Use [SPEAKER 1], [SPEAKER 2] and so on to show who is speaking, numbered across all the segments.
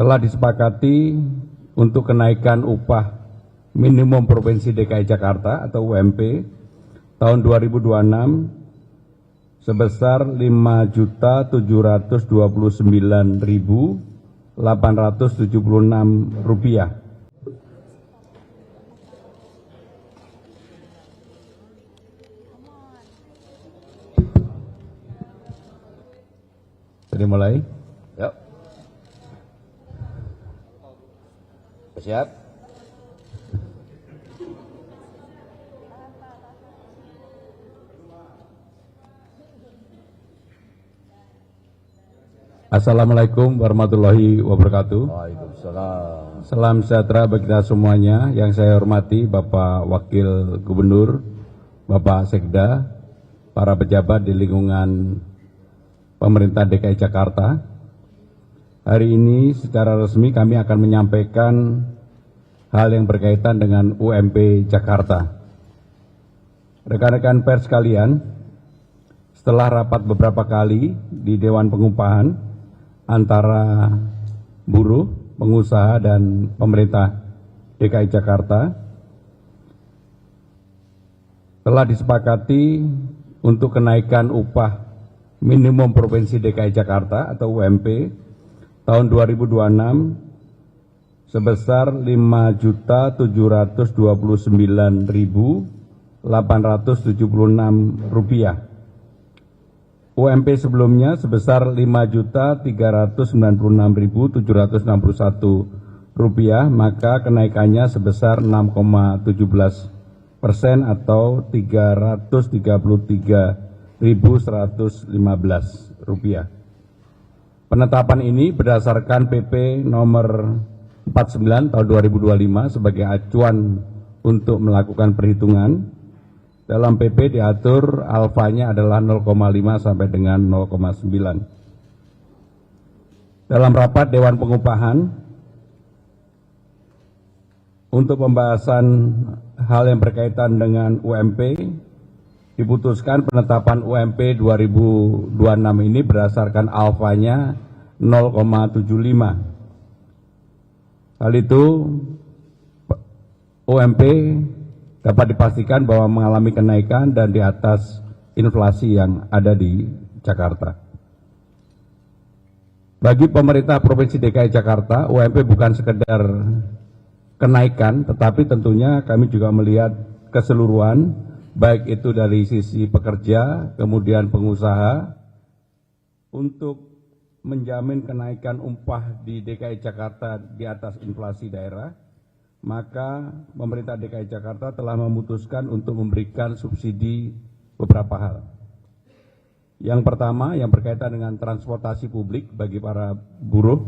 [SPEAKER 1] telah disepakati untuk kenaikan upah minimum Provinsi DKI Jakarta atau UMP tahun 2026 sebesar Rp5.029.876. Jadi mulai.
[SPEAKER 2] Yuk. Siap.
[SPEAKER 1] Assalamualaikum warahmatullahi wabarakatuh.
[SPEAKER 2] Waalaikumsalam.
[SPEAKER 1] Salam sejahtera bagi kita semuanya. Yang saya hormati Bapak Wakil Gubernur, Bapak Sekda, para pejabat di lingkungan pemerintah DKI Jakarta. Hari ini secara resmi kami akan menyampaikan hal yang berkaitan dengan UMP Jakarta. Rekan-rekan pers sekalian, setelah rapat beberapa kali di Dewan Pengupahan antara buruh, pengusaha, dan pemerintah DKI Jakarta, telah disepakati untuk kenaikan upah minimum Provinsi DKI Jakarta atau UMP tahun 2026 sebesar Rp5.029.876. UMP sebelumnya sebesar Rp5.396.761, maka kenaikannya sebesar 6,17% atau Rp333.115. Penetapan ini berdasarkan PP nomor 49 tahun 2025 sebagai acuan untuk melakukan perhitungan. Dalam PP diatur alfanya adalah 0,5 sampai dengan 0,9. Dalam rapat Dewan Pengupahan untuk pembahasan hal yang berkaitan dengan UMP, diputuskan penetapan UMP 2026 ini berdasarkan alfanya 0,75. Hal itu UMP dapat dipastikan bahwa mengalami kenaikan dan di atas inflasi yang ada di Jakarta. Bagi pemerintah Provinsi DKI Jakarta, UMP bukan sekedar kenaikan, tetapi tentunya kami juga melihat keseluruhan, baik itu dari sisi pekerja, kemudian pengusaha, untuk menjamin kenaikan upah di DKI Jakarta di atas inflasi daerah. Maka pemerintah DKI Jakarta telah memutuskan untuk memberikan subsidi beberapa hal. Yang pertama yang berkaitan dengan transportasi publik bagi para buruh,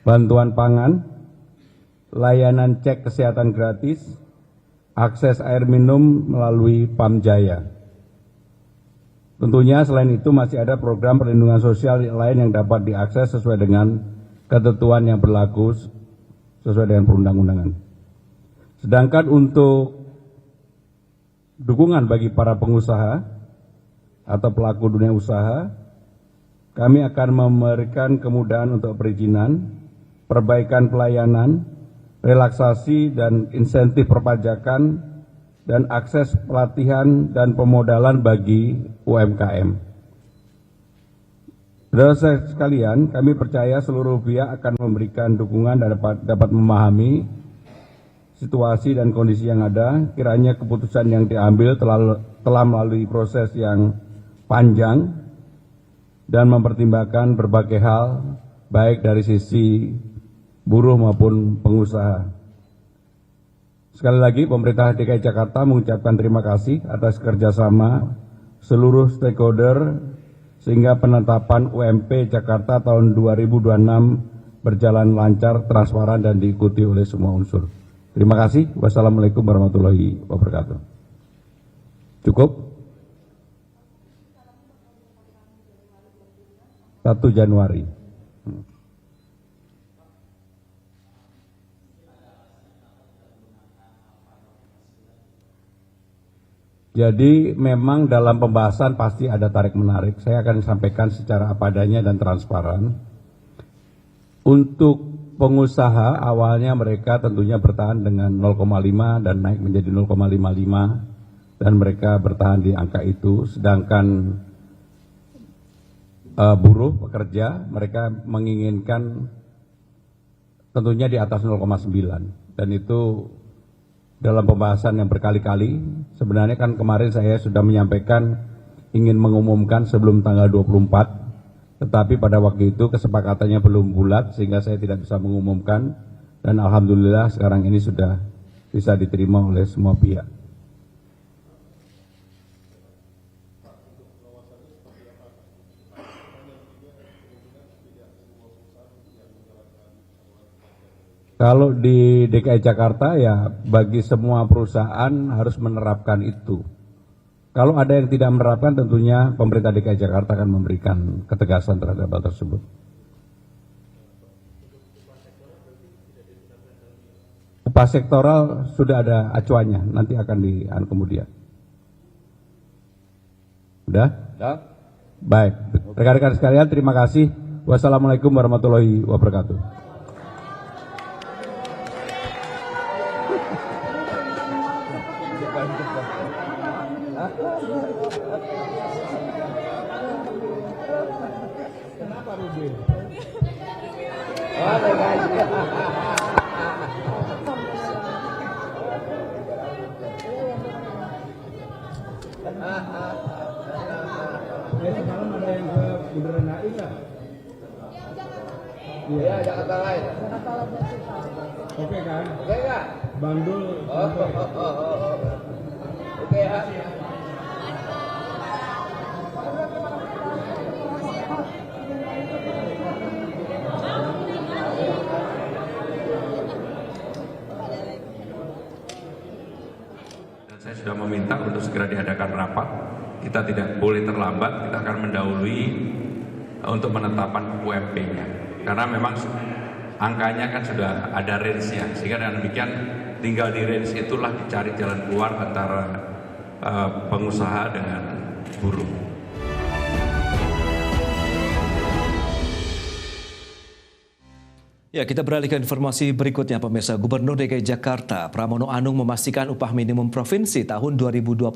[SPEAKER 1] bantuan pangan, layanan cek kesehatan gratis, akses air minum melalui Pamjaya. Tentunya selain itu masih ada program perlindungan sosial lain yang dapat diakses sesuai dengan ketentuan yang berlaku sesuai dengan perundang-undangan. Sedangkan untuk dukungan bagi para pengusaha atau pelaku dunia usaha, kami akan memberikan kemudahan untuk perizinan, perbaikan pelayanan, relaksasi dan insentif perpajakan, dan akses pelatihan dan pemodalan bagi UMKM. Saudara sekalian, kami percaya seluruh pihak akan memberikan dukungan dan dapat memahami situasi dan kondisi yang ada. Kiranya keputusan yang diambil telah melalui proses yang panjang dan mempertimbangkan berbagai hal, baik dari sisi buruh maupun pengusaha. Sekali lagi, pemerintah DKI Jakarta mengucapkan terima kasih atas kerjasama seluruh stakeholder sehingga penetapan UMP Jakarta tahun 2026 berjalan lancar, transparan, dan diikuti oleh semua unsur. Terima kasih. Wassalamualaikum warahmatullahi wabarakatuh. Cukup? 1 Januari. Jadi memang dalam pembahasan pasti ada tarik-menarik. Saya akan sampaikan secara apa adanya dan transparan. Untuk pengusaha awalnya mereka tentunya bertahan dengan 0,5 dan naik menjadi 0,55 dan mereka bertahan di angka itu, sedangkan buruh pekerja mereka menginginkan tentunya di atas 0,9 dan itu dalam pembahasan yang berkali-kali. Sebenarnya kan kemarin saya sudah menyampaikan ingin mengumumkan sebelum tanggal 24, tetapi pada waktu itu kesepakatannya belum bulat sehingga saya tidak bisa mengumumkan dan alhamdulillah sekarang ini sudah bisa diterima oleh semua pihak. Kalau di DKI Jakarta ya bagi semua perusahaan harus menerapkan itu. Kalau ada yang tidak menerapkan tentunya pemerintah DKI Jakarta akan memberikan ketegasan terhadap hal tersebut. Upah sektoral sudah ada acuannya, nanti akan kemudian. Udah?
[SPEAKER 2] Ya.
[SPEAKER 1] Baik, rekan-rekan sekalian terima kasih. Wassalamualaikum warahmatullahi wabarakatuh. Semalam ada yang ke Bundaran HI nggak?
[SPEAKER 2] Iya, Jakarta lain.
[SPEAKER 1] Oke kan?
[SPEAKER 2] Oke nggak?
[SPEAKER 1] Bandul.
[SPEAKER 2] Oke ya.
[SPEAKER 3] Dan saya sudah meminta untuk segera diadakan rapat. Kita tidak boleh terlambat, kita akan mendahului untuk penetapan UMP-nya. Karena memang angkanya kan sudah ada range-nya, sehingga dengan demikian tinggal di range itulah dicari jalan keluar antara pengusaha dengan buruh.
[SPEAKER 4] Ya, kita beralih ke informasi berikutnya, pemirsa. Gubernur DKI Jakarta, Pramono Anung, memastikan upah minimum provinsi tahun 2026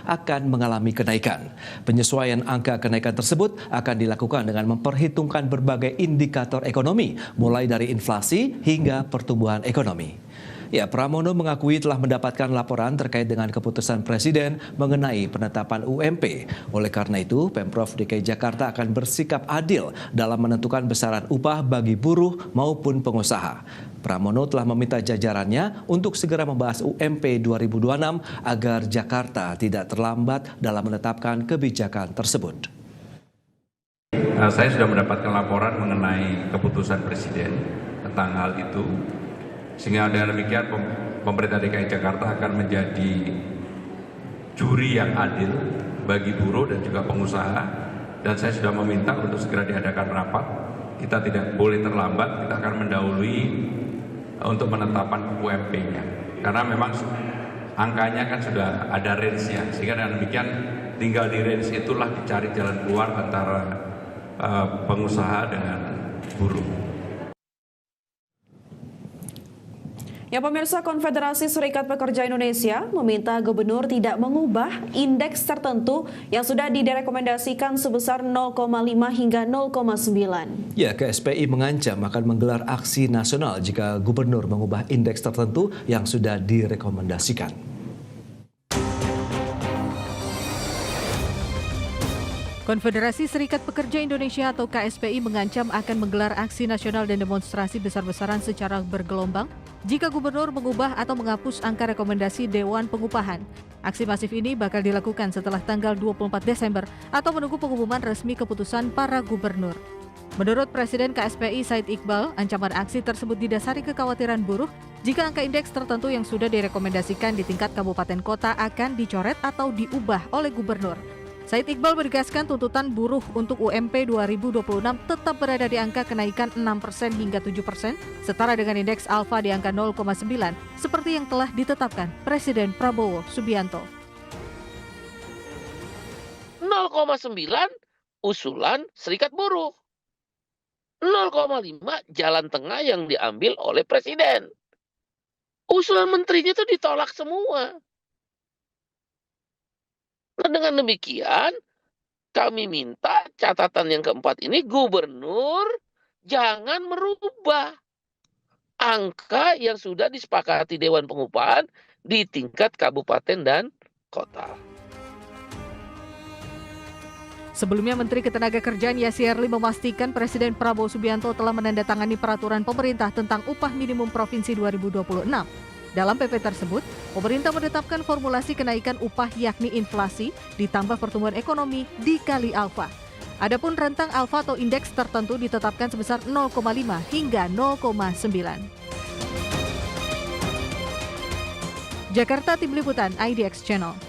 [SPEAKER 4] akan mengalami kenaikan. Penyesuaian angka kenaikan tersebut akan dilakukan dengan memperhitungkan berbagai indikator ekonomi, mulai dari inflasi hingga pertumbuhan ekonomi. Ya, Pramono mengakui telah mendapatkan laporan terkait dengan keputusan Presiden mengenai penetapan UMP. Oleh karena itu, Pemprov DKI Jakarta akan bersikap adil dalam menentukan besaran upah bagi buruh maupun pengusaha. Pramono telah meminta jajarannya untuk segera membahas UMP 2026 agar Jakarta tidak terlambat dalam menetapkan kebijakan tersebut.
[SPEAKER 3] Saya sudah mendapatkan laporan mengenai keputusan Presiden tentang hal itu. Sehingga dengan demikian pemerintah DKI Jakarta akan menjadi juri yang adil bagi buruh dan juga pengusaha. Dan saya sudah meminta untuk segera diadakan rapat. Kita tidak boleh terlambat, kita akan mendahului untuk penetapan UMP-nya. Karena memang angkanya kan sudah ada range-nya. Sehingga dengan demikian tinggal di range itulah dicari jalan keluar antara pengusaha dengan buruh.
[SPEAKER 5] Ya, pemirsa, Konfederasi Serikat Pekerja Indonesia meminta gubernur tidak mengubah indeks tertentu yang sudah direkomendasikan sebesar 0,5 hingga 0,9.
[SPEAKER 4] Ya, KSPI mengancam akan menggelar aksi nasional jika gubernur mengubah indeks tertentu yang sudah direkomendasikan.
[SPEAKER 6] Konfederasi Serikat Pekerja Indonesia atau KSPI mengancam akan menggelar aksi nasional dan demonstrasi besar-besaran secara bergelombang jika gubernur mengubah atau menghapus angka rekomendasi Dewan Pengupahan. Aksi masif ini bakal dilakukan setelah tanggal 24 Desember atau menunggu pengumuman resmi keputusan para gubernur. Menurut Presiden KSPI Said Iqbal, ancaman aksi tersebut didasari kekhawatiran buruh jika angka indeks tertentu yang sudah direkomendasikan di tingkat kabupaten kota akan dicoret atau diubah oleh gubernur. Said Iqbal menegaskan tuntutan buruh untuk UMP 2026 tetap berada di angka kenaikan 6% hingga 7%, setara dengan indeks alfa di angka 0,9, seperti yang telah ditetapkan Presiden Prabowo Subianto.
[SPEAKER 7] 0,9 usulan Serikat Buruh. 0,5 jalan tengah yang diambil oleh Presiden. Usulan menterinya itu ditolak semua. Nah, dengan demikian, kami minta catatan yang keempat ini, gubernur jangan merubah angka yang sudah disepakati Dewan Pengupahan di tingkat kabupaten dan kota.
[SPEAKER 6] Sebelumnya, Menteri Ketenagakerjaan Yasirli memastikan Presiden Prabowo Subianto telah menandatangani peraturan pemerintah tentang upah minimum provinsi 2026. Dalam PP tersebut, pemerintah menetapkan formulasi kenaikan upah yakni inflasi ditambah pertumbuhan ekonomi dikali alfa. Adapun rentang alfa atau indeks tertentu ditetapkan sebesar 0,5 hingga 0,9. Jakarta, Tim Liputan IDX Channel.